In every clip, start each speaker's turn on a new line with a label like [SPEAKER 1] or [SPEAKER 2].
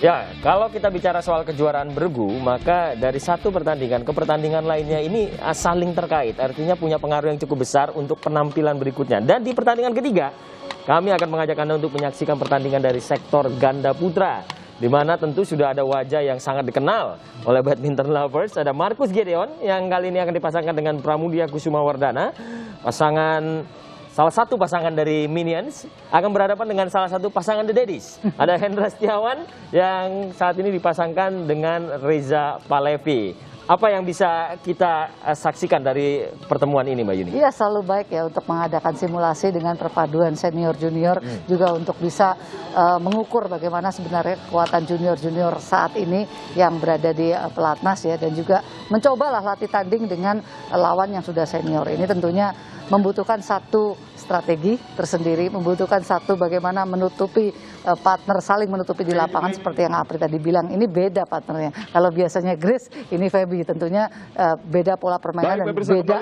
[SPEAKER 1] Ya, kalau kita bicara soal kejuaraan bergu, maka dari satu pertandingan ke pertandingan lainnya ini saling terkait. Artinya punya pengaruh yang cukup besar untuk penampilan berikutnya. Dan di pertandingan ketiga, kami akan mengajak Anda untuk menyaksikan pertandingan dari sektor ganda putra, di mana tentu sudah ada wajah yang sangat dikenal oleh badminton lovers. Ada Marcus Gideon yang kali ini akan dipasangkan dengan Pramudia Kusumawardana. Salah satu pasangan dari Minions akan berhadapan dengan salah satu pasangan The Daddies. Ada Hendra Setiawan yang saat ini dipasangkan dengan Reza Palevi. Apa yang bisa kita saksikan dari pertemuan ini, Mbak Yuni?
[SPEAKER 2] Iya, selalu baik ya untuk mengadakan simulasi dengan perpaduan senior-junior, juga untuk bisa mengukur bagaimana sebenarnya kekuatan junior-junior saat ini yang berada di pelatnas ya, dan juga mencobalah latih tanding dengan lawan yang sudah senior. Ini tentunya membutuhkan satu strategi tersendiri, membutuhkan satu bagaimana menutupi partner, saling menutupi di lapangan seperti yang Apri tadi bilang. Ini beda partnernya. Kalau biasanya Grace, ini Feby, tentunya beda pola permainan dan beda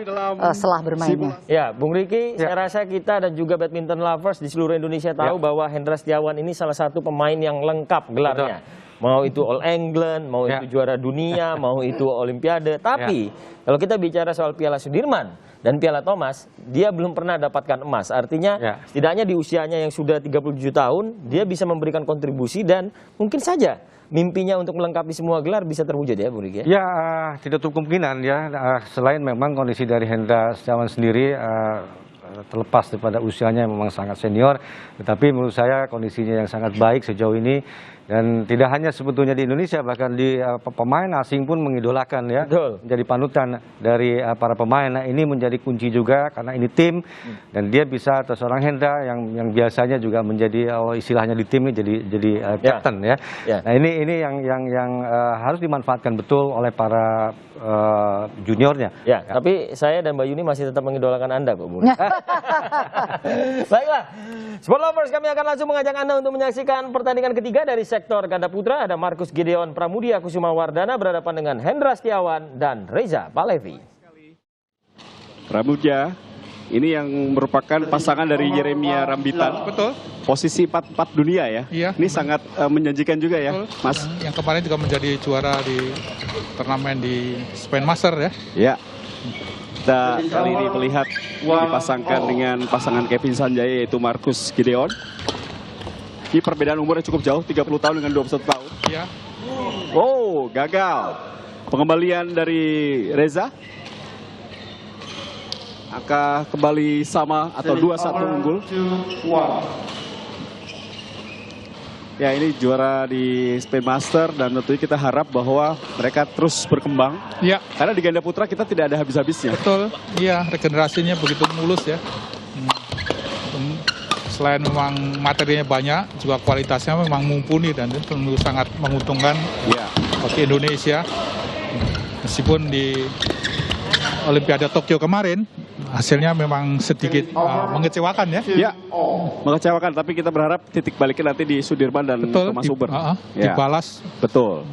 [SPEAKER 2] selah bermainnya.
[SPEAKER 1] Ya, Bung Riki, saya rasa kita dan juga badminton lovers di seluruh Indonesia tahu bahwa Hendra Setiawan ini salah satu pemain yang lengkap gelarnya. Mau itu All England, mau itu juara dunia, mau itu Olimpiade. Tapi kalau kita bicara soal Piala Sudirman dan Piala Thomas, dia belum pernah dapatkan emas. Artinya setidaknya di usianya yang sudah 37 tahun, dia bisa memberikan kontribusi dan mungkin saja mimpinya untuk melengkapi semua gelar bisa terwujud ya, Bu Riki?
[SPEAKER 3] Ya, tidak tutup kemungkinan ya. Selain memang kondisi dari Hendra Setiawan sendiri terlepas daripada usianya yang memang sangat senior, tetapi menurut saya kondisinya yang sangat baik sejauh ini. Dan tidak hanya sebetulnya di Indonesia, bahkan di pemain asing pun mengidolakan ya, menjadi panutan dari para pemain. Nah, ini menjadi kunci juga karena ini tim dan dia bisa, atau seorang Hendra yang biasanya juga menjadi istilahnya di tim ini jadi captain ya. Nah, ini yang harus dimanfaatkan betul oleh para juniornya.
[SPEAKER 1] Ya, tapi saya dan Mbak Yuni masih tetap mengidolakan Anda kok, Bu. Baiklah, Sport Lovers, kami akan langsung mengajak Anda untuk menyaksikan pertandingan ketiga dari sektor ganda putra. Ada Marcus Gideon Pramudia Kusumawardana berhadapan dengan Hendra Setiawan dan Reza Palevi.
[SPEAKER 4] Pramudia ini yang merupakan pasangan dari Yeremia Rambitan.
[SPEAKER 5] Betul.
[SPEAKER 4] Posisi 44 dunia ya.
[SPEAKER 5] Iya.
[SPEAKER 4] Ini sangat menjanjikan juga ya, Mas.
[SPEAKER 5] Yang kemarin juga menjadi juara di turnamen di Spain Master ya.
[SPEAKER 4] Ya. Kita kali ini melihat dipasangkan dengan pasangan Kevin Sanjaya, yaitu Marcus Gideon. Ini perbedaan umurnya cukup jauh, 30 tahun dengan 21 tahun.
[SPEAKER 5] Iya.
[SPEAKER 4] Oh, gagal. Pengembalian dari Reza. Akan kembali sama atau 2-1 unggul. Ya, ini juara di Spain Master dan tentunya kita harap bahwa mereka terus berkembang.
[SPEAKER 5] Iya.
[SPEAKER 4] Karena di ganda putra kita tidak ada habis-habisnya.
[SPEAKER 5] Betul. Iya, regenerasinya begitu mulus ya. Selain memang materinya banyak, juga kualitasnya memang mumpuni dan tentu sangat menguntungkan bagi Indonesia. Meskipun di Olimpiade Tokyo kemarin hasilnya memang sedikit mengecewakan ya.
[SPEAKER 4] Ya, mengecewakan, tapi kita berharap titik baliknya nanti di Sudirman dan Thomas Uber.
[SPEAKER 5] Dibalas.
[SPEAKER 4] Betul.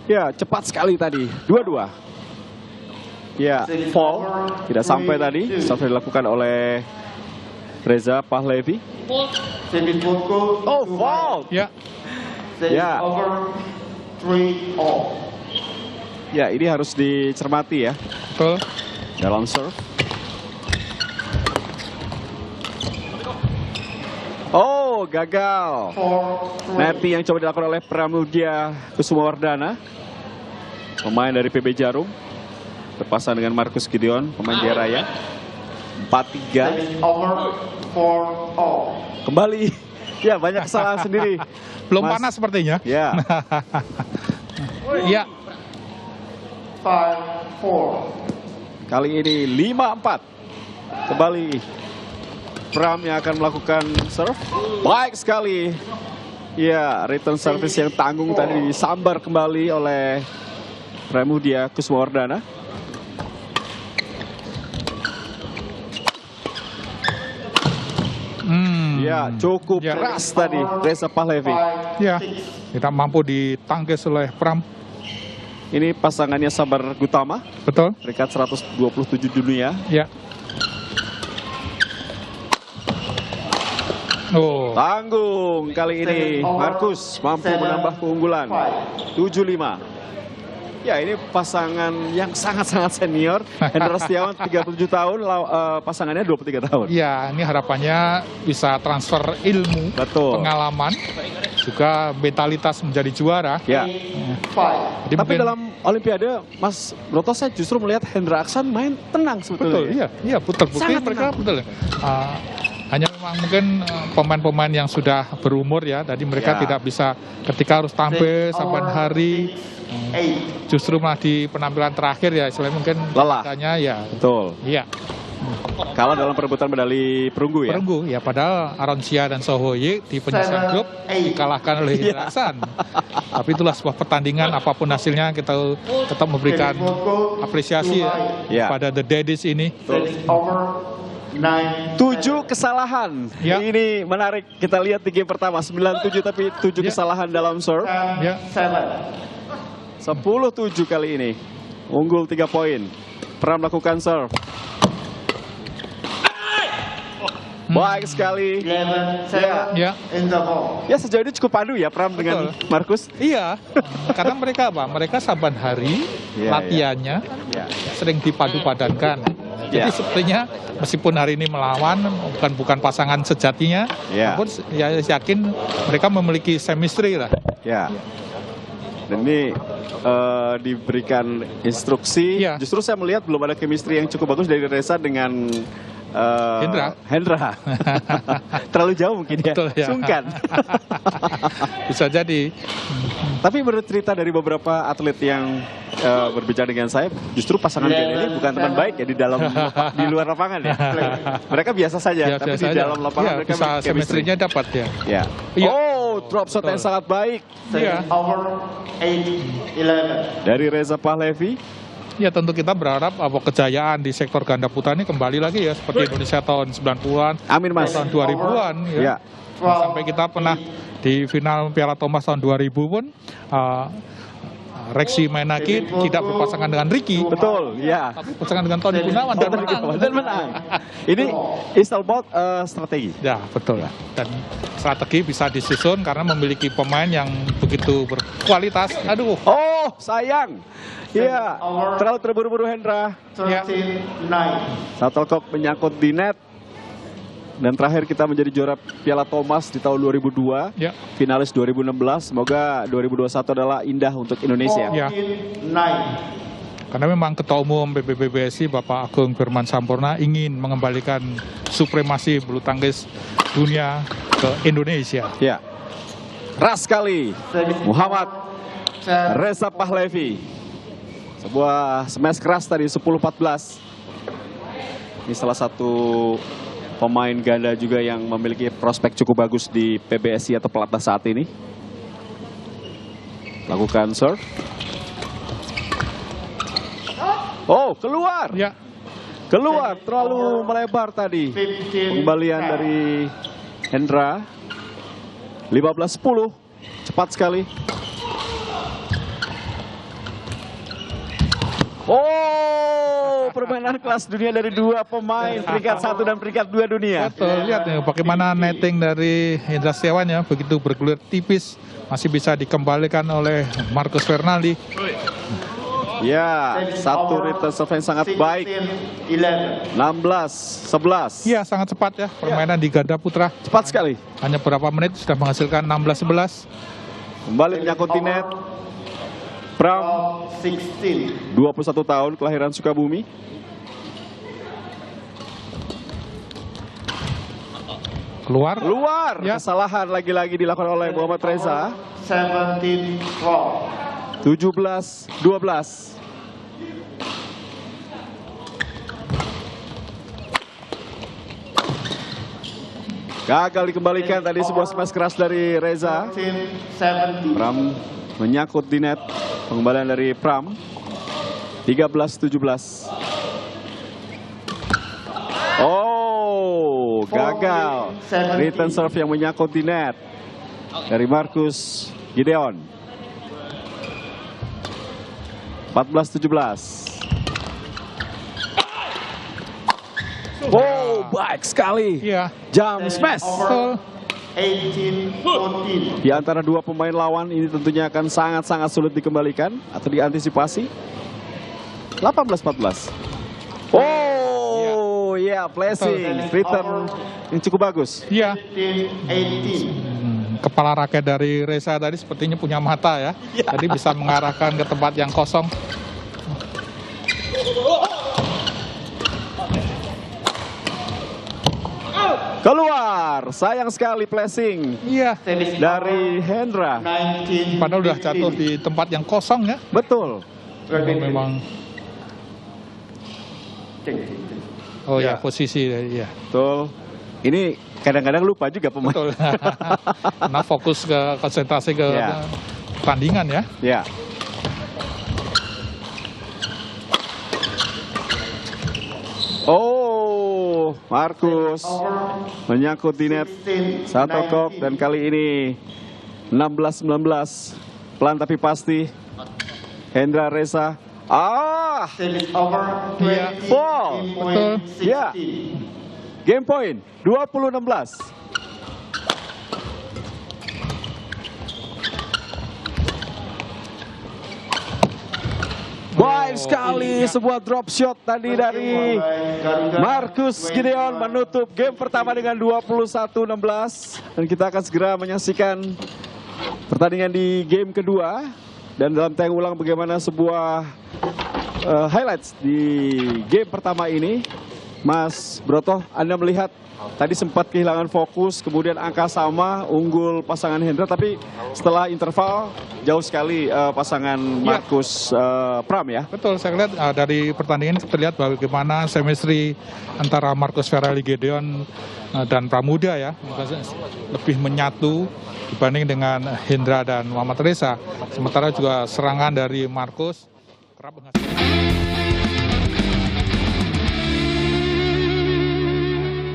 [SPEAKER 4] Ya, cepat sekali tadi. 2-2. Ya, fall. Tidak sampai tadi. Sampai dilakukan oleh Reza Palevi. Oh, fall.
[SPEAKER 5] Ya.
[SPEAKER 4] Ya. Ya, ini harus dicermati ya.
[SPEAKER 5] Betul.
[SPEAKER 4] Dalam serve. Oh, gagal. Netty yang coba dilakukan oleh Pramudia Kusumawardana, pemain dari PB Jarum, berpasangan dengan Marcus Gideon, pemain Jaya Raya. 4-3. Kembali. Ya, banyak kesalahan sendiri.
[SPEAKER 5] Belum panas sepertinya.
[SPEAKER 4] Ya.
[SPEAKER 5] Ya.
[SPEAKER 4] 5-4. Kali ini 5-4. Kembali Pram yang akan melakukan serve. Baik sekali. Ya, return service yang tanggung tadi disambar kembali oleh Pramudia Kusumawardana. Ya, cukup keras tadi Reza Palevi.
[SPEAKER 5] Ya, tidak mampu ditangkis oleh Pram.
[SPEAKER 4] Ini pasangannya Sabar Gutama.
[SPEAKER 5] Betul.
[SPEAKER 4] Peringkat 127 dunia.
[SPEAKER 5] Ya. Oh,
[SPEAKER 4] Tanggung kali ini Markus mampu menambah keunggulan 7-5. Ya, ini pasangan yang sangat-sangat senior. Hendra Setiawan 37 tahun, pasangannya 23 tahun.
[SPEAKER 5] ya ini harapannya bisa transfer ilmu,
[SPEAKER 4] Betul.
[SPEAKER 5] pengalaman, juga mentalitas menjadi juara.
[SPEAKER 4] Ya.
[SPEAKER 5] Jadi
[SPEAKER 4] Tapi
[SPEAKER 5] mungkin-
[SPEAKER 4] dalam Olimpiade, Mas Broto, saya justru melihat Hendra Aksan main tenang sebetulnya.
[SPEAKER 5] betul, iya betul. Bukti
[SPEAKER 4] Sangat
[SPEAKER 5] mereka betul. Hanya memang mungkin pemain-pemain yang sudah berumur ya, jadi mereka
[SPEAKER 4] Ya.
[SPEAKER 5] tidak bisa ketika harus tampil saban hari. Justru malah di penampilan terakhir ya, selain mungkin
[SPEAKER 4] Lelah.
[SPEAKER 5] katanya ya,
[SPEAKER 4] Betul.
[SPEAKER 5] iya
[SPEAKER 4] Kalah dalam perebutan medali perunggu ya.
[SPEAKER 5] perunggu ya. Padahal Aronsia dan Sohoye di penyisian grup dikalahkan oleh Hendra Aksan. Tapi itulah sebuah pertandingan, apapun hasilnya kita tetap memberikan apresiasi
[SPEAKER 4] Ya.
[SPEAKER 5] pada The Daddies ini.
[SPEAKER 4] 7 kesalahan.
[SPEAKER 5] Ya.
[SPEAKER 4] Ini menarik. Kita lihat di game pertama 9-7 tapi 7
[SPEAKER 5] Ya.
[SPEAKER 4] kesalahan dalam serve.
[SPEAKER 5] Ya.
[SPEAKER 4] 10-7 kali ini. Unggul 3 poin. Pram melakukan serve. Baik sekali.
[SPEAKER 5] Ya.
[SPEAKER 4] Ya, sejauh ini cukup padu ya Pram dengan
[SPEAKER 5] Betul.
[SPEAKER 4] Markus.
[SPEAKER 5] Iya, karena mereka apa? Mereka saban hari
[SPEAKER 4] Iya,
[SPEAKER 5] latihannya
[SPEAKER 4] Ya.
[SPEAKER 5] sering dipadu-padankan. Jadi
[SPEAKER 4] Iya.
[SPEAKER 5] sepertinya meskipun hari ini melawan bukan pasangan sejatinya,
[SPEAKER 4] Iya.
[SPEAKER 5] namun ya yakin mereka memiliki chemistry lah.
[SPEAKER 4] Ya. Dan ini diberikan instruksi.
[SPEAKER 5] Iya.
[SPEAKER 4] Justru saya melihat belum ada chemistry yang cukup bagus dari Reza dengan Hendra. Terlalu jauh mungkin ya.
[SPEAKER 5] Betul, ya.
[SPEAKER 4] Sungkan.
[SPEAKER 5] Bisa jadi.
[SPEAKER 4] Tapi menurut cerita dari beberapa atlet yang berbicara dengan saya, justru pasangan band ini bukan teman baik ya di luar lapangan ya. Mereka biasa saja,
[SPEAKER 5] Ya,
[SPEAKER 4] tapi
[SPEAKER 5] biasa
[SPEAKER 4] di
[SPEAKER 5] aja.
[SPEAKER 4] dalam lapangan
[SPEAKER 5] Ya,
[SPEAKER 4] mereka
[SPEAKER 5] bisa
[SPEAKER 4] memiliki chemistry.
[SPEAKER 5] chemistry-nya dapat ya.
[SPEAKER 4] Ya.
[SPEAKER 5] Iya.
[SPEAKER 4] Oh, drop shot yang
[SPEAKER 5] Betul.
[SPEAKER 4] sangat baik
[SPEAKER 5] Iya.
[SPEAKER 4] dari Reza Pahlevi.
[SPEAKER 5] Ya tentu kita berharap kejayaan di sektor ganda putra ini kembali lagi ya seperti Indonesia tahun 90-an,
[SPEAKER 4] Amin, Mas.
[SPEAKER 5] tahun 2000-an
[SPEAKER 4] Ya.
[SPEAKER 5] Sampai kita pernah di final Piala Thomas tahun 2000 pun Rexy Mainaki tidak berpasangan dengan Ricky,
[SPEAKER 4] Betul, ya.
[SPEAKER 5] tapi pasangan dengan Tony Gunawan dan menang.
[SPEAKER 4] Dan menang. Ini is all about strategi.
[SPEAKER 5] Ya betul ya. Dan strategi bisa disusun karena memiliki pemain yang begitu berkualitas. Aduh,
[SPEAKER 4] Oh, sayang. Iya, terlalu terburu-buru Hendra.
[SPEAKER 5] ya.
[SPEAKER 4] Shuttlecock menyangkut di net. Dan terakhir kita menjadi juara Piala Thomas di tahun 2002.
[SPEAKER 5] Ya.
[SPEAKER 4] Finalis 2016. Semoga 2021 adalah indah untuk Indonesia.
[SPEAKER 5] Ya. Karena memang Ketua Umum PBBSI Bapak Agung Firman Sampurna ingin mengembalikan supremasi bulu tangkis dunia ke Indonesia.
[SPEAKER 4] Ya. Ras sekali. Muhammad Reza Pahlevi. Sebuah smash keras tadi 10-14. Ini salah satu pemain ganda juga yang memiliki prospek cukup bagus di PBSI atau pelatnas saat ini. Lakukan serve. Oh, keluar.
[SPEAKER 5] Ya,
[SPEAKER 4] Keluar, terlalu melebar tadi. Pengembalian dari Hendra. 15-10. Cepat sekali. Oh, permainan kelas dunia dari dua pemain, peringkat 1 dan peringkat 2 dunia.
[SPEAKER 5] betul. Lihat nih bagaimana netting dari Hendra Setiawan ya, begitu bergulir tipis masih bisa dikembalikan oleh Marcus Fernaldi.
[SPEAKER 4] Ya, satu return serve yang sangat baik. 16-11.
[SPEAKER 5] Iya, sangat cepat ya permainan di ganda putra.
[SPEAKER 4] Cepat sekali.
[SPEAKER 5] Hanya beberapa menit sudah menghasilkan 16-11.
[SPEAKER 4] Kembali menyangkut di net. Pram, 21 tahun, kelahiran Sukabumi.
[SPEAKER 5] Keluar.
[SPEAKER 4] Luar,
[SPEAKER 5] Ya.
[SPEAKER 4] kesalahan lagi-lagi dilakukan oleh Muhammad Reza. 17-12. Gagal dikembalikan tadi sebuah smash keras dari Reza. Pram menyangkut di net. Pengembalian dari Pram. 13-17. Oh, gagal. Return serve yang menyangkut di net dari Markus Gideon. 14-17. Oh, baik sekali.
[SPEAKER 5] Iya.
[SPEAKER 4] Jam smash.
[SPEAKER 5] Betul.
[SPEAKER 4] Di antara dua pemain lawan ini tentunya akan sangat-sangat sulit dikembalikan atau diantisipasi. 18-14. Oh, ya, blessing, return yang cukup bagus.
[SPEAKER 5] Iya. Kepala raket dari Reza tadi sepertinya punya mata ya. Jadi bisa mengarahkan ke tempat yang kosong.
[SPEAKER 4] Keluar, sayang sekali blessing
[SPEAKER 5] Iya.
[SPEAKER 4] dari Hendra.
[SPEAKER 5] Padahal udah jatuh di tempat yang kosong ya.
[SPEAKER 4] Betul.
[SPEAKER 5] Memang. Oh ya, posisi ya.
[SPEAKER 4] Betul. Ini kadang-kadang lupa juga pemain.
[SPEAKER 5] Betul. Karena fokus ke konsentrasi ke
[SPEAKER 4] Ya.
[SPEAKER 5] pertandingan ya.
[SPEAKER 4] Ya. Oh, Markus menyangkut di net satu kok dan kali ini 16-19 pelan tapi pasti Hendra Reza.
[SPEAKER 5] Iya.
[SPEAKER 4] Fall.
[SPEAKER 5] Betul.
[SPEAKER 4] Ya. Game point 20-16. Baik sekali sebuah drop shot tadi dari Markus Gideon menutup game pertama dengan 21-16 dan kita akan segera menyaksikan pertandingan di game kedua dan dalam tayang ulang bagaimana sebuah highlights di game pertama ini. Mas Broto, Anda melihat tadi sempat kehilangan fokus, kemudian angka sama, unggul pasangan Hendra, tapi setelah interval jauh sekali pasangan Markus Pram ya.
[SPEAKER 5] Betul, saya lihat dari pertandingan kita lihat bagaimana chemistry antara Markus Ferrari Gideon dan Pramudia ya, lebih menyatu dibanding dengan Hendra dan Muhammad Reza. Sementara juga serangan dari Markus kerap menghasilkan.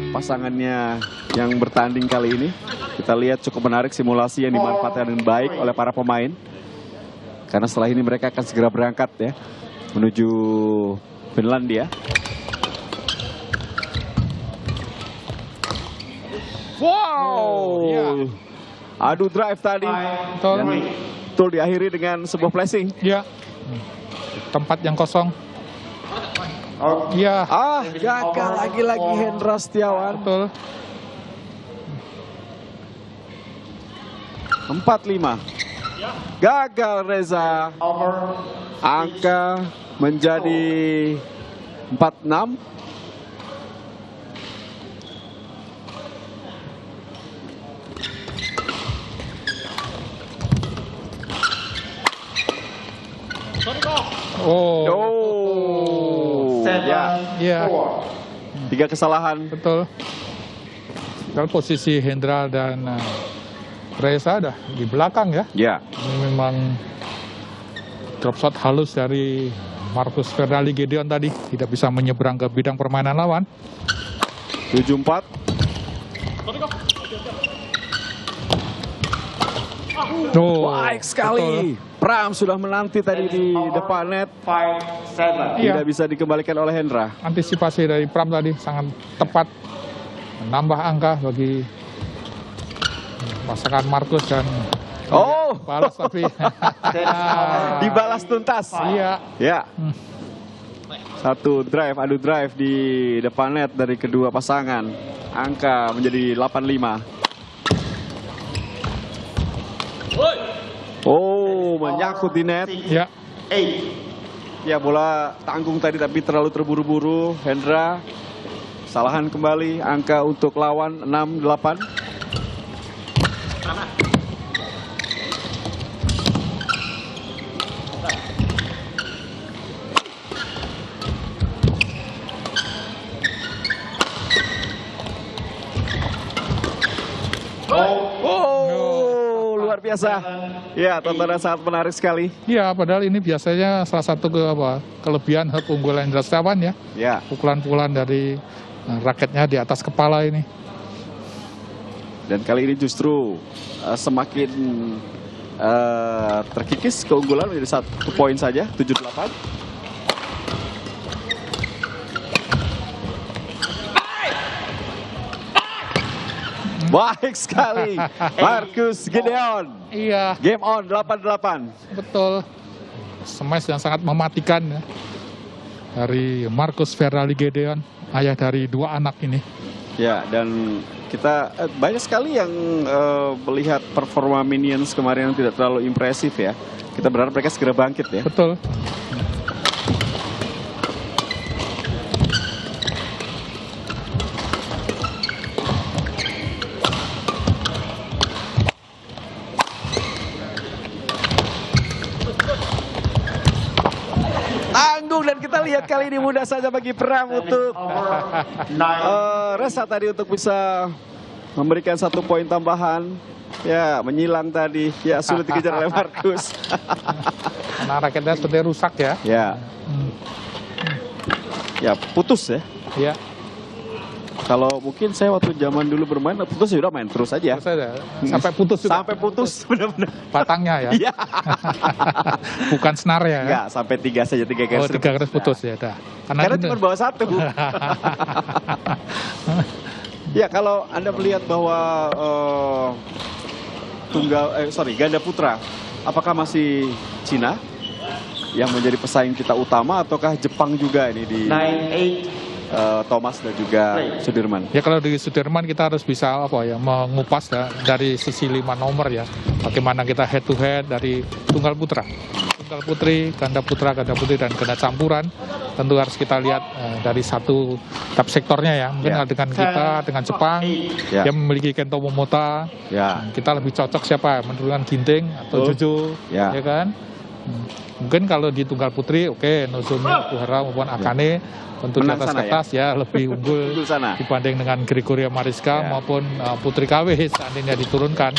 [SPEAKER 4] Pasangannya yang bertanding kali ini kita lihat cukup menarik, simulasi yang dimanfaatkan dengan baik oleh para pemain karena setelah ini mereka akan segera berangkat ya menuju Finlandia. Wow, adu drive tadi dan betul diakhiri dengan sebuah flashing.
[SPEAKER 5] Ya, tempat yang kosong. Iya.
[SPEAKER 4] Gagal lagi-lagi Hendra Setiawan.
[SPEAKER 5] Betul.
[SPEAKER 4] 4-5. Gagal Reza. Angka menjadi 4-6.
[SPEAKER 5] Ya.
[SPEAKER 4] 3 kesalahan.
[SPEAKER 5] Betul. Kalau posisi Hendra dan Reza ada di belakang ya.
[SPEAKER 4] Ya.
[SPEAKER 5] Ini memang drop shot halus dari Markus Ferrari Gideon tadi tidak bisa menyeberang ke bidang permainan lawan.
[SPEAKER 4] 7-4. Baik sekali.
[SPEAKER 5] Betul.
[SPEAKER 4] Pram sudah menanti tadi di depan net. Tidak bisa dikembalikan oleh Hendra.
[SPEAKER 5] Antisipasi dari Pram tadi sangat tepat, menambah angka bagi pasangan Markus dan balas tapi
[SPEAKER 4] dibalas tuntas.
[SPEAKER 5] Iya.
[SPEAKER 4] Ya. Satu drive, adu drive di depan net dari kedua pasangan. Angka menjadi 8-5. Menyangkut di net.
[SPEAKER 5] Ya.
[SPEAKER 4] Ya, bola tanggung tadi tapi terlalu terburu-buru. Hendra kesalahan kembali. Angka untuk lawan 6-8. Luar biasa. Ya, tontonan sangat menarik sekali.
[SPEAKER 5] Iya, padahal ini biasanya salah satu kelebihan keunggulan Hendra Setiawan ya.
[SPEAKER 4] Ya.
[SPEAKER 5] Pukulan-pukulan dari raketnya di atas kepala ini.
[SPEAKER 4] Dan kali ini justru semakin terkikis keunggulan menjadi 1 poin saja, 7-8. Baik sekali, Marcus Gideon.
[SPEAKER 5] Iya,
[SPEAKER 4] Game on 8-8.
[SPEAKER 5] betul. Smash yang sangat mematikan ya. Dari Marcus Ferrari Gideon, ayah dari 2 anak ini.
[SPEAKER 4] Ya, dan kita banyak sekali yang melihat performa Minions kemarin yang tidak terlalu impresif ya. Kita berharap mereka segera bangkit ya.
[SPEAKER 5] Betul.
[SPEAKER 4] Tanggung, dan kita lihat kali ini mudah saja bagi Pram untuk Reza tadi untuk bisa memberikan 1 poin tambahan. Ya, menyilang tadi. Ya, sulit dikejar oleh Marcus.
[SPEAKER 5] Karena raketnya seperti rusak ya.
[SPEAKER 4] Ya. Ya, putus ya.
[SPEAKER 5] Iya.
[SPEAKER 4] Kalau mungkin saya waktu zaman dulu bermain putus ya udah main terus aja.
[SPEAKER 5] Terus aja. Sampai putus juga.
[SPEAKER 4] Sampai putus benar-benar.
[SPEAKER 5] Batangnya ya.
[SPEAKER 4] Iya.
[SPEAKER 5] Bukan senar ya.
[SPEAKER 4] Enggak, sampai 3 saja, 3 garis.
[SPEAKER 5] Oh, 3 garis putus ya, dah.
[SPEAKER 4] Karena cuma bawa 1. Ya, kalau Anda melihat bahwa ganda putra, apakah masih Cina yang menjadi pesaing kita utama ataukah Jepang juga ini di Thomas dan juga Sudirman?
[SPEAKER 5] Ya, kalau di Sudirman kita harus bisa mengupas dari sisi 5 nomor ya. Bagaimana kita head to head dari tunggal putra. Tunggal putri, ganda putra, ganda putri, dan ganda campuran. Tentu harus kita lihat dari satu tab sektornya ya. Mungkin dengan kita, dengan Jepang, yang memiliki Kento Momota. Kita lebih cocok siapa? Menurunkan Ginting atau Jojo, ya kan? Mungkin kalau di tunggal putri, Nozomi, Okuhara maupun Akane tentu di atas kertas ya lebih unggul dibanding dengan Gregoria Mariska maupun Putri KW seandainya diturunkan.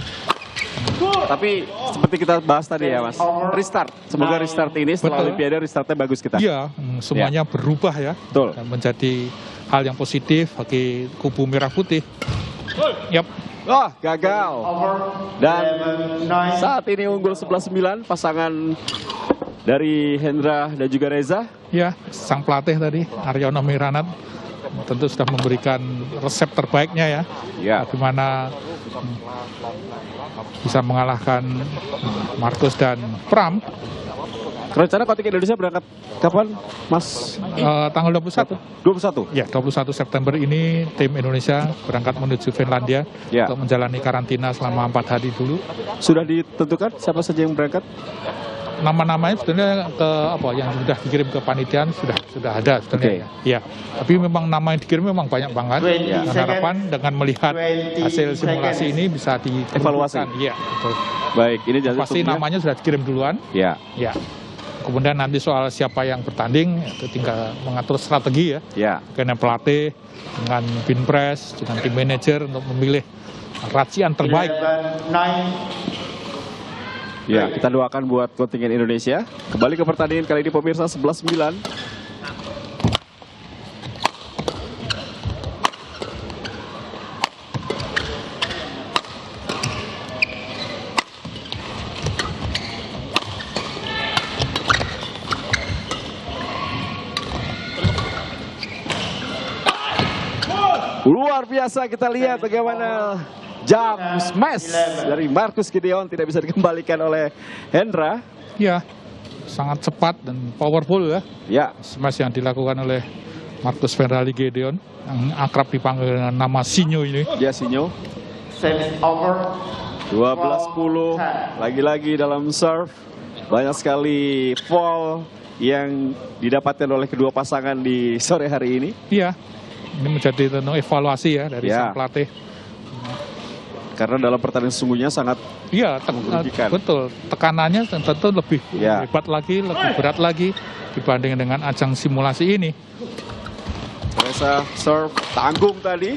[SPEAKER 4] Tapi seperti kita bahas tadi ya Mas, restart. Semoga restart ini setelah Olimpiade restartnya bagus kita.
[SPEAKER 5] Iya, semuanya berubah ya.
[SPEAKER 4] Betul.
[SPEAKER 5] Dan menjadi hal yang positif bagi kubu merah putih. Yap.
[SPEAKER 4] Gagal. Dan saat ini unggul 11-9 pasangan dari Hendra dan juga Reza.
[SPEAKER 5] Ya, sang pelatih tadi Aryono Miranat tentu sudah memberikan resep terbaiknya ya. Bagaimana bisa mengalahkan Marcus dan Pram.
[SPEAKER 4] Rencana kontingen Indonesia berangkat kapan, Mas?
[SPEAKER 5] Tanggal 21.
[SPEAKER 4] 21?
[SPEAKER 5] Ya, 21 September ini tim Indonesia berangkat menuju Finlandia untuk menjalani karantina selama 4 hari dulu.
[SPEAKER 4] Sudah ditentukan siapa saja yang berangkat?
[SPEAKER 5] Nama-namanya sebetulnya yang sudah dikirim ke panitian sudah ada sebetulnya. Ya, tapi memang nama yang dikirim memang banyak banget. Dan harapan dengan melihat hasil simulasi ini bisa
[SPEAKER 4] dievaluasi.
[SPEAKER 5] Iya, betul.
[SPEAKER 4] Baik, ini
[SPEAKER 5] pasti namanya sudah dikirim duluan. Ya. Kemudian nanti soal siapa yang bertanding itu tinggal mengatur strategi ya. Karena pelatih dengan binpres, dengan tim manajer untuk memilih racian terbaik.
[SPEAKER 4] Ya, kita doakan buat kontingen Indonesia. Kembali ke pertandingan kali ini pemirsa 11-9. Luar biasa, kita lihat bagaimana jam smash dari Marcus Gideon tidak bisa dikembalikan oleh Hendra.
[SPEAKER 5] Ya, sangat cepat dan powerful ya. Smash yang dilakukan oleh Marcus Ferrari Gideon yang akrab dipanggil dengan nama Sinyo ini.
[SPEAKER 4] Ya, Sinyo. 12-10 lagi-lagi dalam serve. Banyak sekali fall yang didapatkan oleh kedua pasangan di sore hari ini.
[SPEAKER 5] Iya. Ini menjadi tentu evaluasi ya dari sang pelatih.
[SPEAKER 4] Karena dalam pertandingan sesungguhnya sangat merugikan.
[SPEAKER 5] Betul, tekanannya tentu lebih hebat lagi, lebih berat lagi dibanding dengan ajang simulasi ini.
[SPEAKER 4] Reza serve tanggung tadi.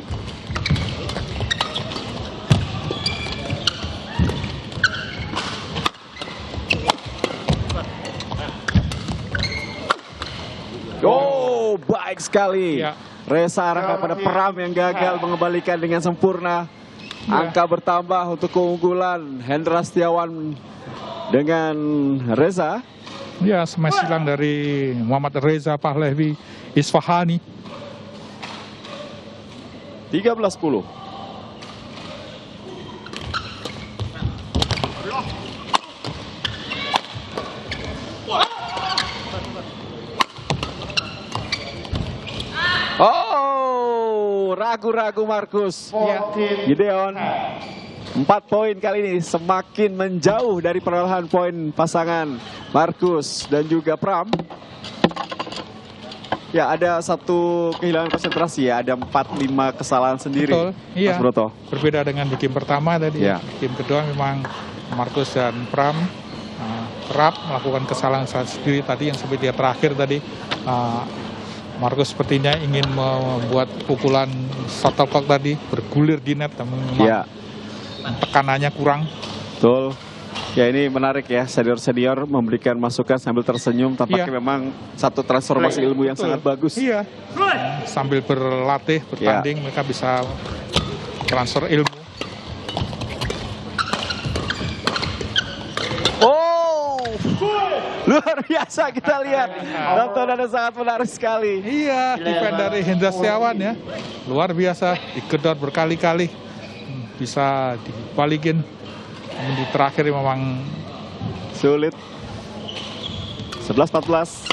[SPEAKER 4] Baik sekali. Reza arahkan pada Pram yang gagal mengembalikan dengan sempurna. Angka bertambah untuk keunggulan Hendra Setiawan dengan Reza.
[SPEAKER 5] Ya, smash silang dari Muhammad Reza Pahlavi Isfahani.
[SPEAKER 4] 13-10. ragu-ragu Markus.
[SPEAKER 5] Ya.
[SPEAKER 4] Gideon 4 poin kali ini semakin menjauh dari perolehan poin pasangan Markus dan juga Pram. Ya, ada satu kehilangan konsentrasi ya, ada 4-5 kesalahan sendiri.
[SPEAKER 5] Betul, iya.
[SPEAKER 4] Mas Broto.
[SPEAKER 5] Berbeda dengan di game pertama tadi.
[SPEAKER 4] Ya.
[SPEAKER 5] Game kedua memang Markus dan Pram kerap melakukan kesalahan sendiri tadi yang seperti dia terakhir tadi. Markus sepertinya ingin membuat pukulan shuttlecock tadi bergulir di net, tapi memang
[SPEAKER 4] Ya,
[SPEAKER 5] tekanannya kurang.
[SPEAKER 4] betul. Ya, ini menarik ya, senior-senior memberikan masukan sambil tersenyum. Tampaknya
[SPEAKER 5] Iya.
[SPEAKER 4] memang satu transformasi ilmu yang
[SPEAKER 5] Betul.
[SPEAKER 4] sangat bagus.
[SPEAKER 5] Iya. Sambil berlatih, bertanding, mereka bisa transfer ilmu.
[SPEAKER 4] Oh, luar biasa kita lihat. Tontonannya sangat menarik sekali.
[SPEAKER 5] Iya, defense dari Hendra Setiawan ya. Luar biasa, digedor berkali-kali. Bisa dibalikin. Di terakhir memang
[SPEAKER 4] Sulit. 11-14.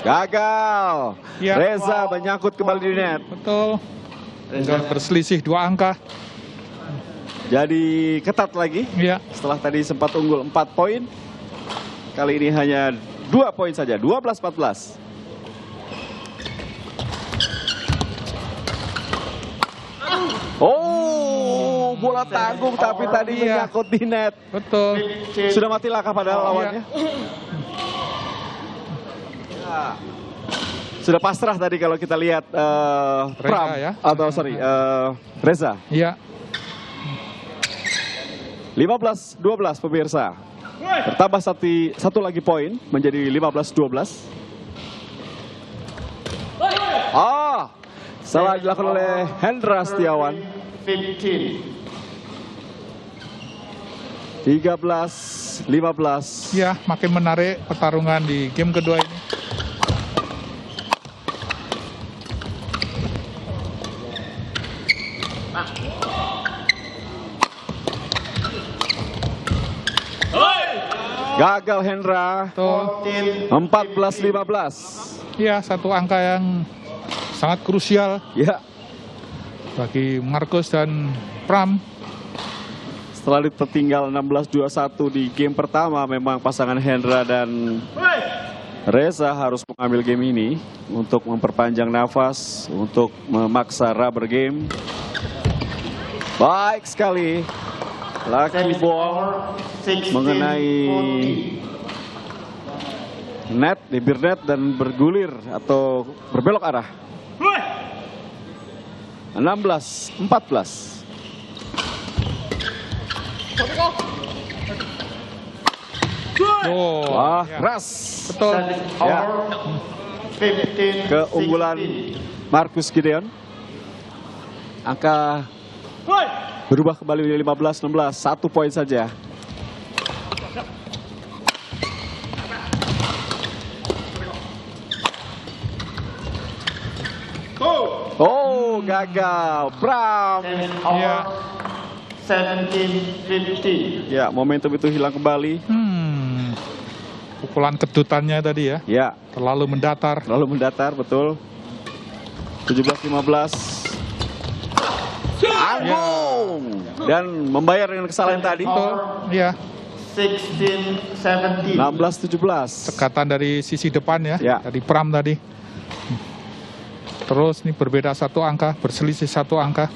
[SPEAKER 4] Gagal.
[SPEAKER 5] Ya.
[SPEAKER 4] Reza menyangkut kembali di net.
[SPEAKER 5] betul. Tinggal berselisih 2 angka.
[SPEAKER 4] Jadi ketat lagi.
[SPEAKER 5] Iya,
[SPEAKER 4] Setelah tadi sempat unggul 4 poin. Kali ini hanya 2 poin saja. 12-14. Oh, bola tanggung tapi tadi
[SPEAKER 5] Iya.
[SPEAKER 4] menyangkut di net.
[SPEAKER 5] betul.
[SPEAKER 4] Sudah mati langkah padahal lawannya. Sudah pasrah tadi kalau kita lihat Pram
[SPEAKER 5] ya.
[SPEAKER 4] atau sorry Reza.
[SPEAKER 5] Iya,
[SPEAKER 4] 15-12 pemirsa. Bertambah satu lagi poin menjadi 15-12. Salah dilakukan oleh Hendra Setiawan. 13-15.
[SPEAKER 5] iya, makin menarik pertarungan di game kedua ini.
[SPEAKER 4] Gagal Hendra.
[SPEAKER 5] Betul.
[SPEAKER 4] 14-15.
[SPEAKER 5] Iya, satu angka yang sangat krusial
[SPEAKER 4] Ya,
[SPEAKER 5] bagi Markus dan Pram.
[SPEAKER 4] setelah tertinggal 16-21 di game pertama, memang pasangan Hendra dan Reza harus mengambil game ini untuk memperpanjang nafas, untuk memaksa rubber game. Baik sekali. Lucky ball mengenai net, bibir net dan bergulir atau berbelok arah. 16-14.
[SPEAKER 5] Oh,
[SPEAKER 4] Wah,
[SPEAKER 5] iya.
[SPEAKER 4] keras.
[SPEAKER 5] Betul.
[SPEAKER 4] Ya. Keunggulan Markus Gideon. Angka berubah kembali menjadi 15-16, 1 poin saja. Oh, gagal. Pram.
[SPEAKER 5] Iya.
[SPEAKER 4] Ya, momentum itu hilang kembali.
[SPEAKER 5] Pukulan kedutannya tadi ya,
[SPEAKER 4] Ya,
[SPEAKER 5] terlalu mendatar.
[SPEAKER 4] lalu mendatar, betul. 17-15. Anggung. Dan membayar dengan kesalahan tadi.
[SPEAKER 5] Betul. Iya.
[SPEAKER 4] 16-17.
[SPEAKER 5] Tekatan dari sisi depan ya,
[SPEAKER 4] Ya.
[SPEAKER 5] dari Pram tadi. Terus ini berbeda 1 angka, berselisih 1 angka.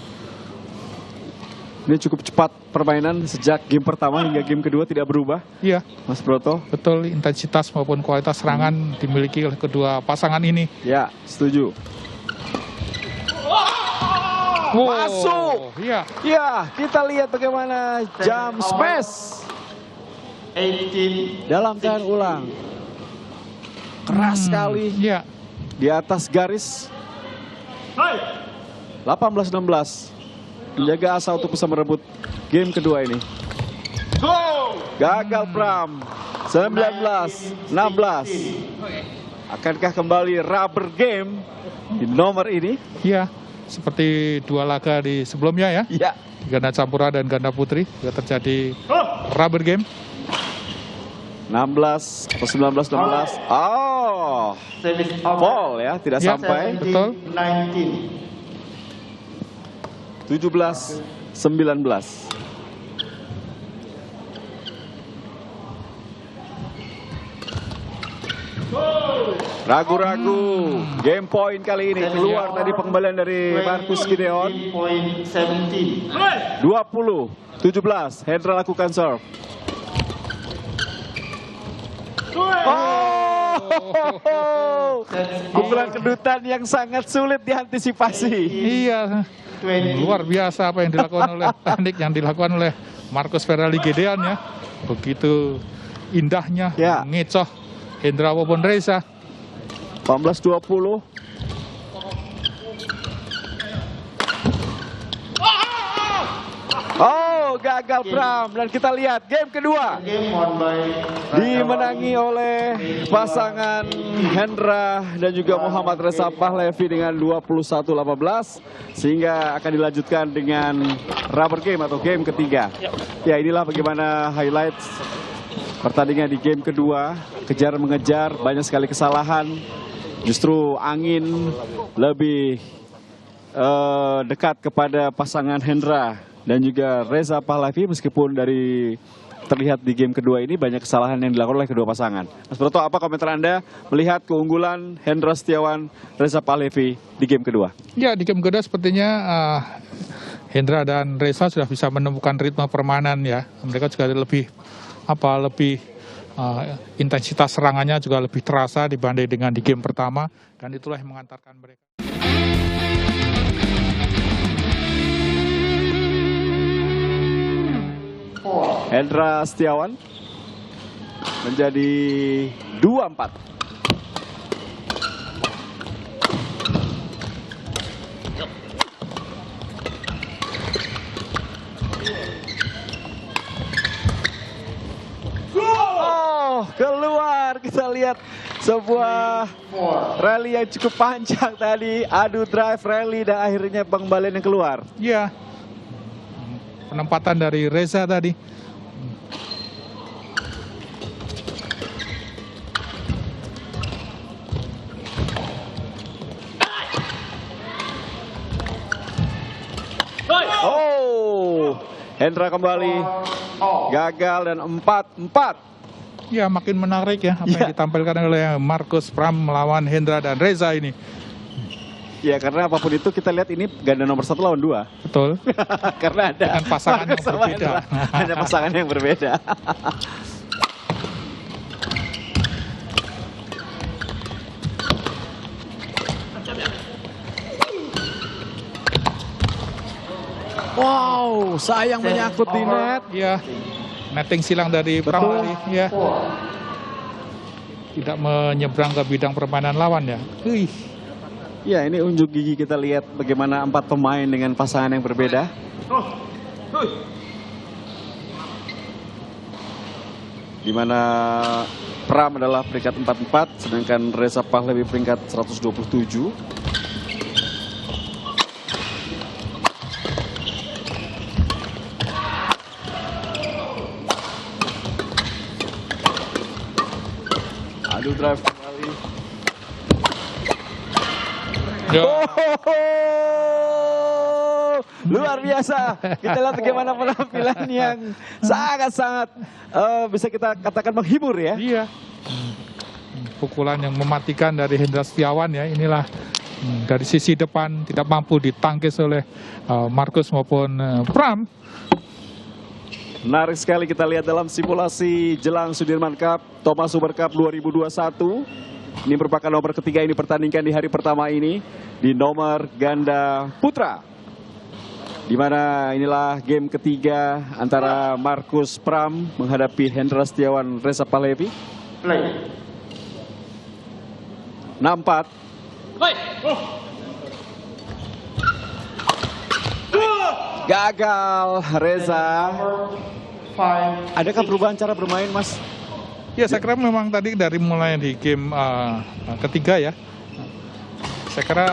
[SPEAKER 4] Ini cukup cepat permainan sejak game pertama hingga game kedua tidak berubah,
[SPEAKER 5] Iya,
[SPEAKER 4] Mas Broto.
[SPEAKER 5] betul, intensitas maupun kualitas serangan dimiliki oleh kedua pasangan ini.
[SPEAKER 4] Ya, setuju. Masuk!
[SPEAKER 5] Iya,
[SPEAKER 4] Ya, kita lihat bagaimana jam smash dalam tahan ulang. Keras sekali
[SPEAKER 5] iya.
[SPEAKER 4] di atas garis. 18-16. Menjaga asa untuk bisa merebut game kedua ini. Gagal Pram. 19-16. Akankah kembali rubber game di nomor ini?
[SPEAKER 5] Iya, seperti 2 laga di sebelumnya ya.
[SPEAKER 4] Ya.
[SPEAKER 5] ganda campuran dan ganda putri juga terjadi rubber game.
[SPEAKER 4] 16 atau 19-16. Oh, fall ya, tidak
[SPEAKER 5] Ya,
[SPEAKER 4] sampai.
[SPEAKER 5] betul.
[SPEAKER 4] 17-19. Ragu-ragu. Game point kali ini keluar tadi pengembalian dari Marcus Gideon. 20-17. Hendra lakukan serve. Oh, pukulan kedutan yang sangat sulit diantisipasi.
[SPEAKER 5] Iya, luar biasa apa yang dilakukan oleh teknik yang dilakukan oleh Marcus Ferrari Gideon ya. Begitu indahnya
[SPEAKER 4] Ya.
[SPEAKER 5] ngecoh Hendra maupun Reza.
[SPEAKER 4] 18-20. Oh, gagal Pram. Dan kita lihat game kedua dimenangi oleh pasangan Hendra dan juga Muhammad Reza Pahlavi dengan 21-18, sehingga akan dilanjutkan dengan rubber game atau game ketiga. Ya, inilah bagaimana highlights pertandingan di game kedua. Kejar mengejar, banyak sekali kesalahan. Justru angin lebih dekat kepada pasangan Hendra dan juga Reza Pahlavi, meskipun dari terlihat di game kedua ini banyak kesalahan yang dilakukan oleh kedua pasangan. Mas Broto, apa komentar Anda melihat keunggulan Hendra Setiawan, Reza Pahlavi di game kedua?
[SPEAKER 5] Ya, di game kedua sepertinya Hendra dan Reza sudah bisa menemukan ritme permainan ya. Mereka juga lebih intensitas serangannya juga lebih terasa dibanding dengan di game pertama, dan itulah yang mengantarkan mereka.
[SPEAKER 4] Hendra Setiawan menjadi 2-4. Oh, keluar. Kita lihat sebuah rally yang cukup panjang tadi. Adu drive rally dan akhirnya pengembalian yang keluar.
[SPEAKER 5] Ya, penempatan dari Reza tadi.
[SPEAKER 4] Oh, Hendra kembali gagal dan 4-4.
[SPEAKER 5] Ya, makin menarik ya apa yang ditampilkan oleh Marcus Pram melawan Hendra dan Reza ini.
[SPEAKER 4] Ya, karena apapun itu kita lihat ini ganda nomor 1 lawan 2.
[SPEAKER 5] Betul.
[SPEAKER 4] Karena ada
[SPEAKER 5] Dengan pasangan
[SPEAKER 4] Marcus
[SPEAKER 5] yang
[SPEAKER 4] sama
[SPEAKER 5] berbeda.
[SPEAKER 4] Hendra. Hanya pasangan yang berbeda. Wow, sayang menyangkut di net.
[SPEAKER 5] Ya, netting silang dari Pram
[SPEAKER 4] Betul.
[SPEAKER 5] tadi. Ya, tidak menyeberang ke bidang permainan lawan ya.
[SPEAKER 4] Ya, ini unjuk gigi kita lihat bagaimana 4 pemain dengan pasangan yang berbeda. Di mana Pram adalah peringkat 44, sedangkan Reza Pahlavi peringkat 127. Adu drive kembali.
[SPEAKER 5] Ya.
[SPEAKER 4] Luar biasa. Kita lihat bagaimana penampilan yang sangat-sangat bisa kita katakan menghibur ya.
[SPEAKER 5] Iya. Pukulan yang mematikan dari Hendra Setiawan ya. Inilah dari sisi depan tidak mampu ditangkis oleh Marcus maupun Pram.
[SPEAKER 4] Menarik sekali kita lihat dalam simulasi jelang Sudirman Cup, Thomas Super Cup 2021. Ini merupakan nomor ketiga yang dipertandingkan di hari pertama ini di nomor ganda putra. Di mana inilah game ketiga antara Marcus Pram menghadapi Hendra Setiawan Reza Pahlavi. 6-4. Gagal Reza. Adakah perubahan cara bermain, Mas?
[SPEAKER 5] Ya, saya kira memang tadi dari mulai di game ketiga ya. Saya kira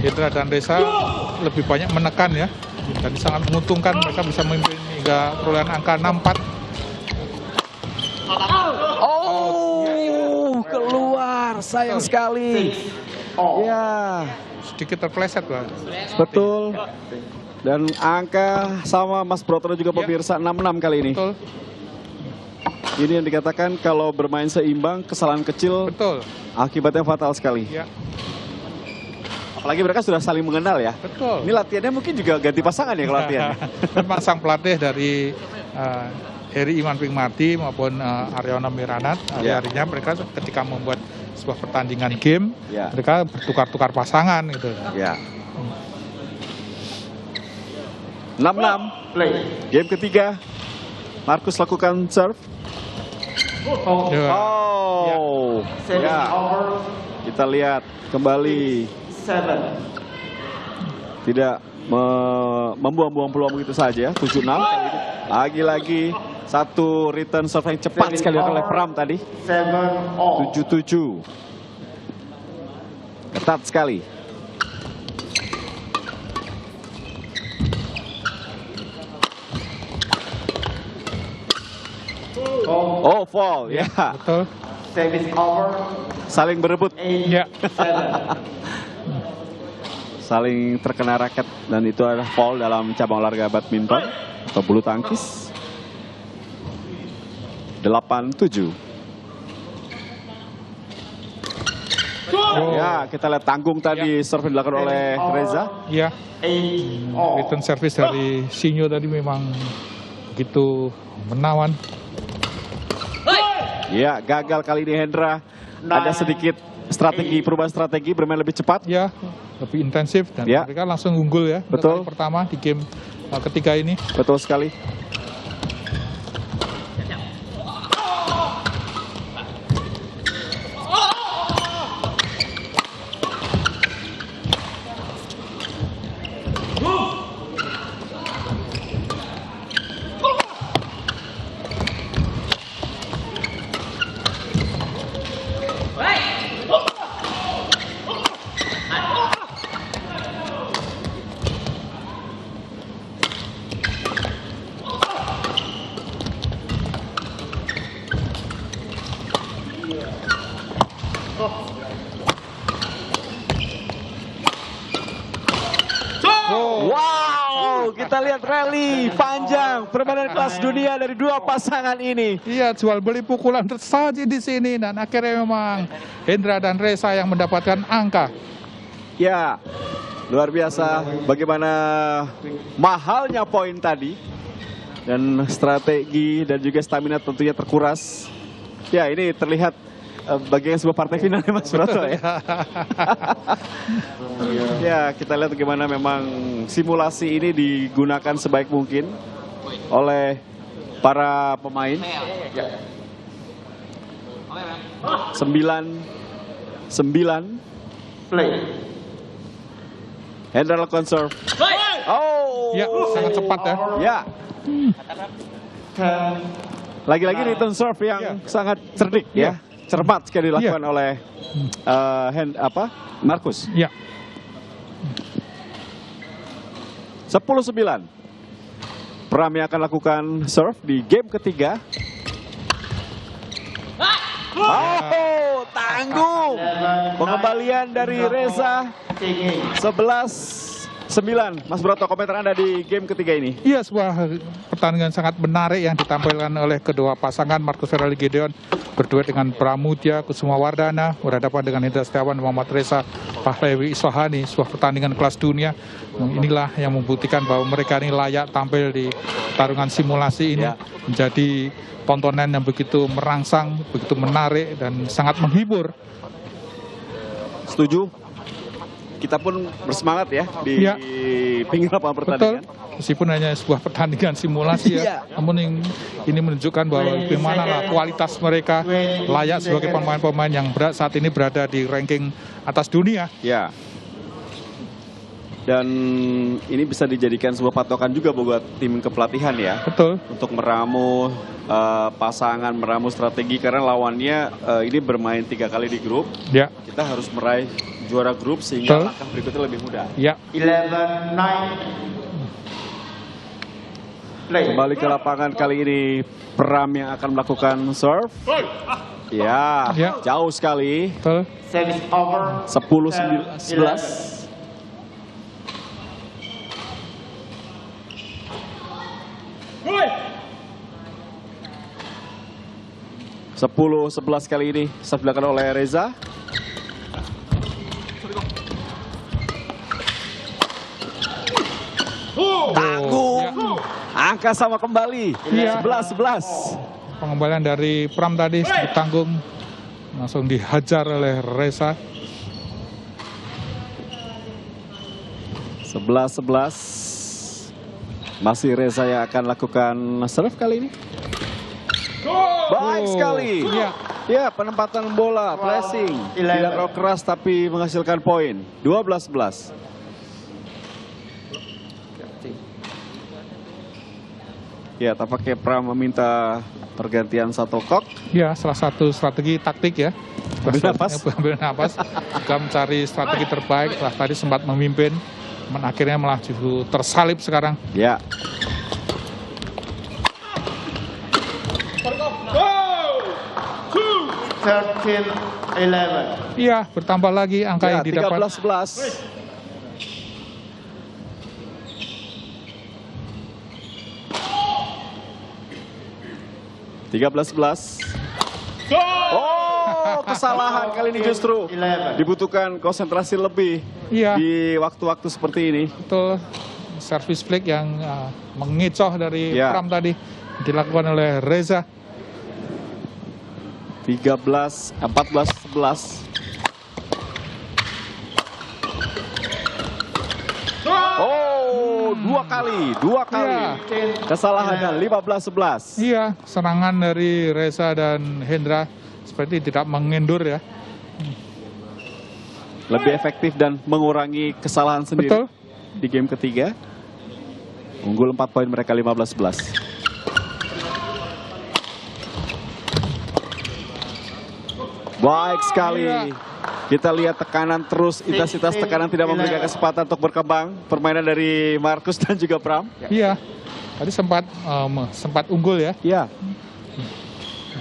[SPEAKER 5] Hendra dan Reza lebih banyak menekan ya. Jadi sangat menguntungkan, mereka bisa memimpin hingga perolehan angka 6-4.
[SPEAKER 4] Oh, keluar, sayang sekali. Ya,
[SPEAKER 5] Sedikit terpleset, Pak.
[SPEAKER 4] betul. Dan angka sama Mas Broto juga pemirsa 6-6 kali ini.
[SPEAKER 5] Betul,
[SPEAKER 4] Ini yang dikatakan kalau bermain seimbang, kesalahan kecil
[SPEAKER 5] betul.
[SPEAKER 4] akibatnya fatal sekali.
[SPEAKER 5] Ya,
[SPEAKER 4] Apalagi mereka sudah saling mengenal ya.
[SPEAKER 5] betul.
[SPEAKER 4] Ini latihannya mungkin juga ganti pasangan ya kalau latihan.
[SPEAKER 5] Memang sang pelatih dari Heri Iman Pingmarti maupun Ariona Miranat, hari-harinya mereka ketika membuat sebuah pertandingan game,
[SPEAKER 4] Ya.
[SPEAKER 5] mereka bertukar-tukar pasangan gitu.
[SPEAKER 4] Ya. 6-6. Game ketiga. Markus lakukan serve.
[SPEAKER 5] Ya.
[SPEAKER 4] Oh. Ya. Kita lihat kembali. Tidak membuang-buang peluang begitu saja. 7-6. Lagi-lagi satu return serve yang cepat sekali oleh Pram tadi. 7-7. Ketat sekali. Oh, fall. Ya.
[SPEAKER 5] Betul.
[SPEAKER 4] Saling berebut.
[SPEAKER 5] Ya.
[SPEAKER 4] Saling terkena raket, dan itu adalah foul dalam cabang olahraga badminton atau bulu tangkis. 8-7. Ya, kita lihat tanggung tadi serve dilakukan oleh Reza.
[SPEAKER 5] Ya. Return service dari Sinyo tadi memang begitu menawan.
[SPEAKER 4] Ya, gagal kali ini Hendra. Ada sedikit strategi, perubahan strategi, bermain lebih cepat.
[SPEAKER 5] Ya, lebih intensif dan
[SPEAKER 4] Ya.
[SPEAKER 5] mereka langsung unggul ya.
[SPEAKER 4] Betul.
[SPEAKER 5] Kali pertama di game ketiga ini.
[SPEAKER 4] Betul sekali. Wow, kita lihat rally panjang permainan kelas dunia dari dua pasangan ini.
[SPEAKER 5] Iya, jual beli pukulan tersaji di sini dan akhirnya memang Hendra dan Reza yang mendapatkan angka.
[SPEAKER 4] Ya, luar biasa bagaimana mahalnya poin tadi. Dan strategi dan juga stamina tentunya terkuras. Ya, ini terlihat bagian sebuah partai final ya Mas Broto ya. Ya, kita lihat bagaimana memang simulasi ini digunakan sebaik mungkin oleh para pemain. 9-9. Hendra lakukan serve. Oh,
[SPEAKER 5] Ya, sangat cepat ya.
[SPEAKER 4] ya. Lagi-lagi return serve yang sangat cerdik ya. Cermat sekali dilakukan oleh Markus.
[SPEAKER 5] Ya.
[SPEAKER 4] 10-9. Pram yang akan lakukan serve di game ketiga. Oh, tanggung. Pengembalian dari Reza. 11-9. Mas Broto, komentar Anda di game ketiga ini?
[SPEAKER 5] Iya, sebuah pertandingan sangat menarik yang ditampilkan oleh kedua pasangan. Markus Ferali Gideon berduet dengan Pramudia Kusuma Wardana berhadapan dengan Hendra Setiawan Muhammad Reza Pahlawi Iswahani. Sebuah pertandingan kelas dunia. Inilah yang membuktikan bahwa mereka ini layak tampil di pertarungan simulasi ini. Menjadi tontonan yang begitu merangsang, begitu menarik dan sangat menghibur.
[SPEAKER 4] Setuju. Kita pun bersemangat ya di pinggir lapangan pertandingan.
[SPEAKER 5] Betul. Meskipun hanya sebuah pertandingan simulasi ya, namun ini menunjukkan bahwa bagaimana lah kualitas mereka layak sebagai pemain-pemain yang saat ini berada di ranking atas dunia.
[SPEAKER 4] Ya. Dan ini bisa dijadikan sebuah patokan juga buat tim kepelatihan ya.
[SPEAKER 5] Betul.
[SPEAKER 4] Untuk meramu pasangan, meramu strategi karena lawannya ini bermain 3 kali di grup.
[SPEAKER 5] Ya.
[SPEAKER 4] Kita harus meraih juara grup sehingga langkah berikutnya lebih mudah.
[SPEAKER 5] Ya.
[SPEAKER 4] Kembali ke lapangan kali ini Pram yang akan melakukan serve. Ya,
[SPEAKER 5] Ya.
[SPEAKER 4] jauh sekali.
[SPEAKER 5] Betul.
[SPEAKER 4] 10-11. 10-11 kali ini serve dilakukan oleh Reza. Tanggung. Angka sama kembali.
[SPEAKER 5] Iya.
[SPEAKER 4] 11-11.
[SPEAKER 5] Pengembalian dari Pram tadi ditanggung, langsung dihajar oleh Reza.
[SPEAKER 4] 11-11. Masih Reza yang akan lakukan serve kali ini. Baik sekali.
[SPEAKER 5] Iya.
[SPEAKER 4] Ya, penempatan bola, pressing. Tidak terlalu keras tapi menghasilkan poin. 12-11. Ya, tampaknya Pram meminta pergantian shuttlecock.
[SPEAKER 5] Ya, salah satu strategi taktik ya.
[SPEAKER 4] Ambil napas.
[SPEAKER 5] Ambil napas. Juga mencari strategi terbaik. Setelah tadi sempat memimpin, akhirnya malah justru tersalip sekarang.
[SPEAKER 4] Ya.
[SPEAKER 5] Iya, bertambah lagi angka
[SPEAKER 4] Ya,
[SPEAKER 5] yang didapat.
[SPEAKER 4] 13-11. Oh, kesalahan kali ini justru dibutuhkan konsentrasi lebih
[SPEAKER 5] Iya.
[SPEAKER 4] di waktu-waktu seperti ini.
[SPEAKER 5] Betul, service flick yang mengecoh dari
[SPEAKER 4] Ya.
[SPEAKER 5] Pram tadi dilakukan oleh Reza.
[SPEAKER 4] 14-11. Oh, dua kali.
[SPEAKER 5] Iya.
[SPEAKER 4] Kesalahannya 15-11.
[SPEAKER 5] Iya, serangan dari Reza dan Hendra seperti tidak mengendur ya.
[SPEAKER 4] Lebih efektif dan mengurangi kesalahan sendiri.
[SPEAKER 5] Betul.
[SPEAKER 4] Di game ketiga. Unggul 4 poin mereka 15-11. Baik sekali.
[SPEAKER 5] Iya.
[SPEAKER 4] Kita lihat tekanan terus, intensitas tekanan tidak memberikan kesempatan untuk berkembang. Permainan dari Markus dan juga Pram.
[SPEAKER 5] Iya, tadi sempat unggul ya.
[SPEAKER 4] Ya.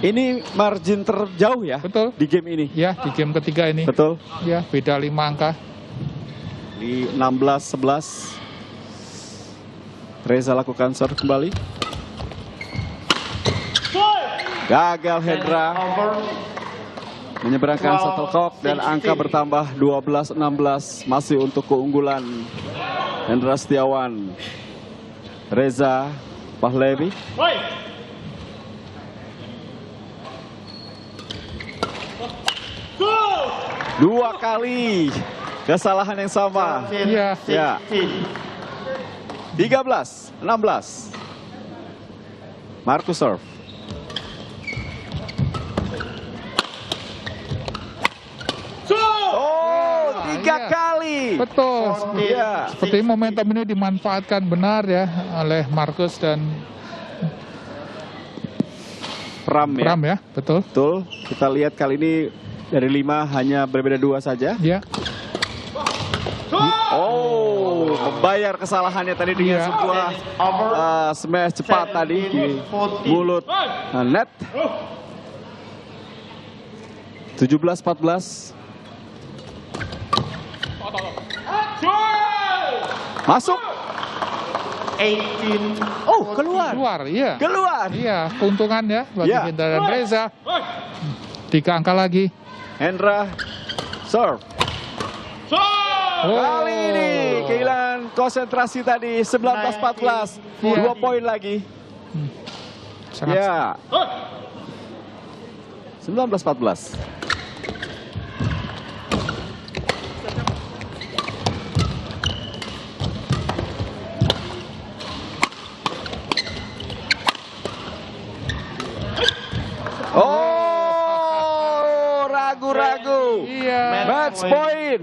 [SPEAKER 4] Ini margin terjauh ya
[SPEAKER 5] Betul.
[SPEAKER 4] di game ini.
[SPEAKER 5] Ya, di game ketiga ini.
[SPEAKER 4] Betul.
[SPEAKER 5] Ya, beda 5 angka.
[SPEAKER 4] Di 16-11. Reza lakukan serve kembali. Gagal Hendra. Menyeberangkan shuttlecock dan angka bertambah 12-16. Masih untuk keunggulan Hendra Setiawan. Reza Pahlavi. Dua kali kesalahan yang sama.
[SPEAKER 5] Iya.
[SPEAKER 4] Ya. 13-16. Markus serve. Oh, 3
[SPEAKER 5] iya.
[SPEAKER 4] kali.
[SPEAKER 5] Betul.
[SPEAKER 4] Iya.
[SPEAKER 5] Seperti momentum ini dimanfaatkan benar ya oleh Markus dan
[SPEAKER 4] Pram ya.
[SPEAKER 5] Pram ya. Betul.
[SPEAKER 4] Betul. Kita lihat kali ini dari 5 hanya berbeda 2 saja.
[SPEAKER 5] Ya.
[SPEAKER 4] Oh, membayar kesalahannya tadi dengan
[SPEAKER 5] Iya.
[SPEAKER 4] sebuah smash cepat tadi di mulut net. 17-14. Masuk. Oh, keluar.
[SPEAKER 5] Keluar, iya.
[SPEAKER 4] Keluar.
[SPEAKER 5] Iya, keuntungan ya bagi
[SPEAKER 4] Iya.
[SPEAKER 5] Hendra dan Reza. 3 angka lagi.
[SPEAKER 4] Hendra serve.
[SPEAKER 5] Oh.
[SPEAKER 4] Kali ini kehilangan konsentrasi tadi 19-14. 2 poin lagi.
[SPEAKER 5] Sangat
[SPEAKER 4] Ya. 19-14. Oh, ragu-ragu.
[SPEAKER 5] Iya.
[SPEAKER 4] Match point.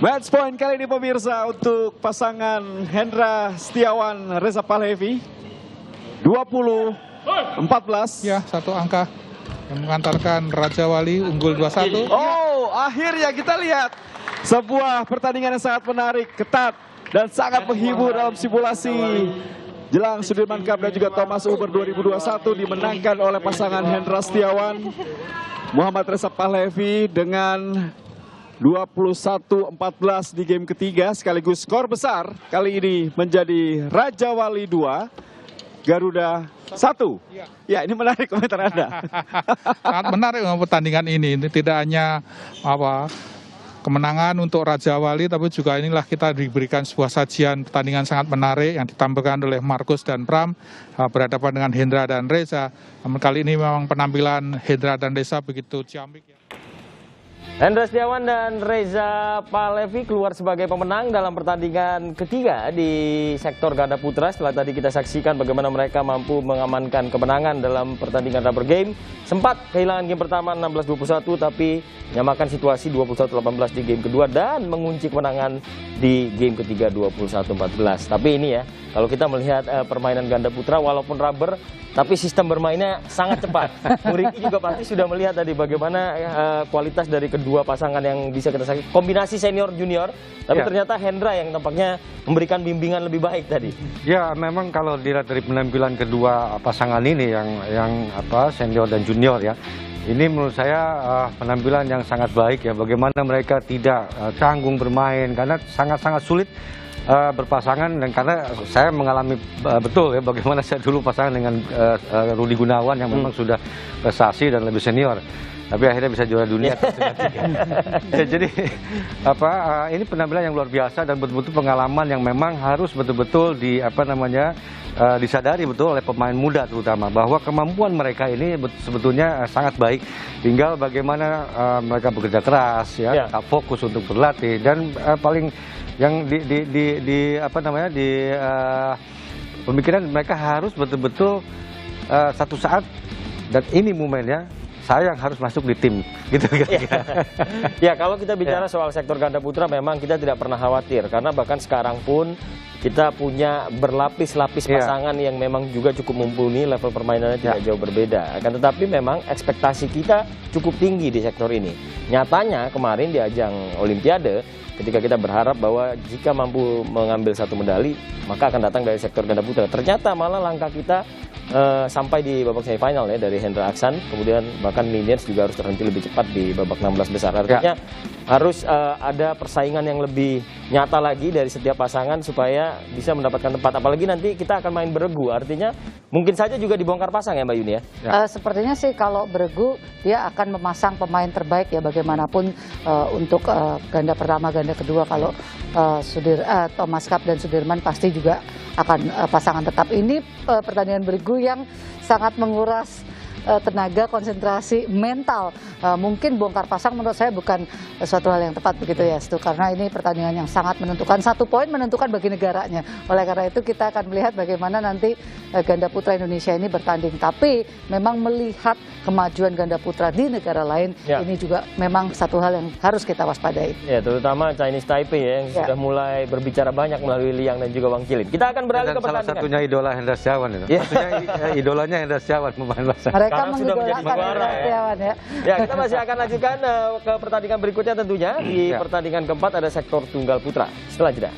[SPEAKER 4] Match point kali ini pemirsa untuk pasangan Hendra Setiawan Reza Pahlavi. 20-14.
[SPEAKER 5] Ya, 1 angka yang mengantarkan Raja Wali unggul 2-1.
[SPEAKER 4] Oh, akhirnya kita lihat sebuah pertandingan yang sangat menarik, ketat, dan sangat menghibur dalam simulasi Jelang Sudirman Cup dan juga Thomas Uber 2021 dimenangkan oleh pasangan Hendra Setiawan, Muhammad Reza Pahlevi dengan 21-14 di game ketiga, sekaligus skor besar kali ini menjadi Raja Wali 2, Garuda 1. Ya, ini menarik komentar Anda.
[SPEAKER 5] Sangat menarik pertandingan ini. Ini tidak hanya kemenangan untuk Raja Wali, tapi juga inilah kita diberikan sebuah sajian pertandingan sangat menarik yang ditampilkan oleh Markus dan Pram berhadapan dengan Hendra dan Reza. Namun kali ini memang penampilan Hendra dan Reza begitu ciamik.
[SPEAKER 1] Hendra Setiawan dan Reza Pahlevi keluar sebagai pemenang dalam pertandingan ketiga di sektor ganda putra. Setelah tadi kita saksikan bagaimana mereka mampu mengamankan kemenangan dalam pertandingan rubber game. Sempat kehilangan game pertama 16-21 tapi menyamakan situasi 21-18 di game kedua dan mengunci kemenangan di game ketiga 21-14. Tapi ini ya, kalau kita melihat permainan ganda putra walaupun rubber tapi sistem bermainnya sangat cepat. Muriki juga pasti sudah melihat tadi bagaimana kualitas dari kedua pasangan yang bisa kita saksikan. Kombinasi senior junior, tapi ternyata Hendra yang tampaknya memberikan bimbingan lebih baik tadi.
[SPEAKER 3] Ya, memang kalau dilihat dari penampilan kedua pasangan ini yang senior dan junior ya. Ini menurut saya penampilan yang sangat baik ya. Bagaimana mereka tidak canggung bermain karena sangat-sangat sulit berpasangan, dan karena saya mengalami betul ya bagaimana saya dulu pasangan dengan Rudi Gunawan yang memang sudah prestasi dan lebih senior, tapi akhirnya bisa juara dunia. Ya, jadi ini penampilan yang luar biasa dan betul-betul pengalaman yang memang harus betul-betul disadari betul oleh pemain muda terutama bahwa kemampuan mereka ini sebetulnya sangat baik. Tinggal bagaimana mereka bekerja keras ya, fokus untuk berlatih dan paling yang pemikiran mereka harus betul-betul satu saat dan ini momennya saya yang harus masuk di tim gitu kira-kira.
[SPEAKER 1] Ya, kalau kita bicara soal sektor ganda putra memang kita tidak pernah khawatir karena bahkan sekarang pun kita punya berlapis-lapis pasangan yang memang juga cukup mumpuni, level permainannya tidak jauh berbeda. Akan tetapi memang ekspektasi kita cukup tinggi di sektor ini. Nyatanya kemarin di ajang Olimpiade ketika kita berharap bahwa jika mampu mengambil satu medali maka akan datang dari sektor ganda putra. Ternyata malah langkah kita sampai di babak semifinal ya dari Hendra Aksan, kemudian bahkan Minions juga harus terhenti lebih cepat di babak 16 besar. Artinya harus ada persaingan yang lebih nyata lagi dari setiap pasangan supaya bisa mendapatkan tempat. Apalagi nanti kita akan main beregu, artinya mungkin saja juga dibongkar pasang ya Mbak Yuni ya?
[SPEAKER 2] Sepertinya sih kalau beregu dia akan memasang pemain terbaik ya bagaimanapun untuk ganda pertama, ganda kedua. Kalau Thomas Cup dan Sudirman pasti juga akan pasangan tetap. Ini pertandingan beregu yang sangat menguras tenaga, konsentrasi, mental. Mungkin bongkar pasang menurut saya bukan suatu hal yang tepat begitu ya, Stu, karena ini pertandingan yang sangat menentukan, 1 poin menentukan bagi negaranya. Oleh karena itu kita akan melihat bagaimana nanti ganda putra Indonesia ini bertanding. Tapi memang melihat kemajuan ganda putra di negara lain ini juga memang satu hal yang harus kita waspadai. Ya,
[SPEAKER 1] terutama Chinese Taipei ya, yang sudah mulai berbicara banyak melalui Liang dan juga Wang Cilin. Kita akan beralih ke pertandingan.
[SPEAKER 3] Salah satunya idola Hendra Setiawan itu. Maksudnya idolanya Hendra Setiawan pemain pasangan.
[SPEAKER 2] Mereka sudah menjadi juara ya.
[SPEAKER 1] Ya, kita masih akan lanjutkan ke pertandingan berikutnya tentunya. Di pertandingan keempat ada sektor tunggal putra. Setelah jeda.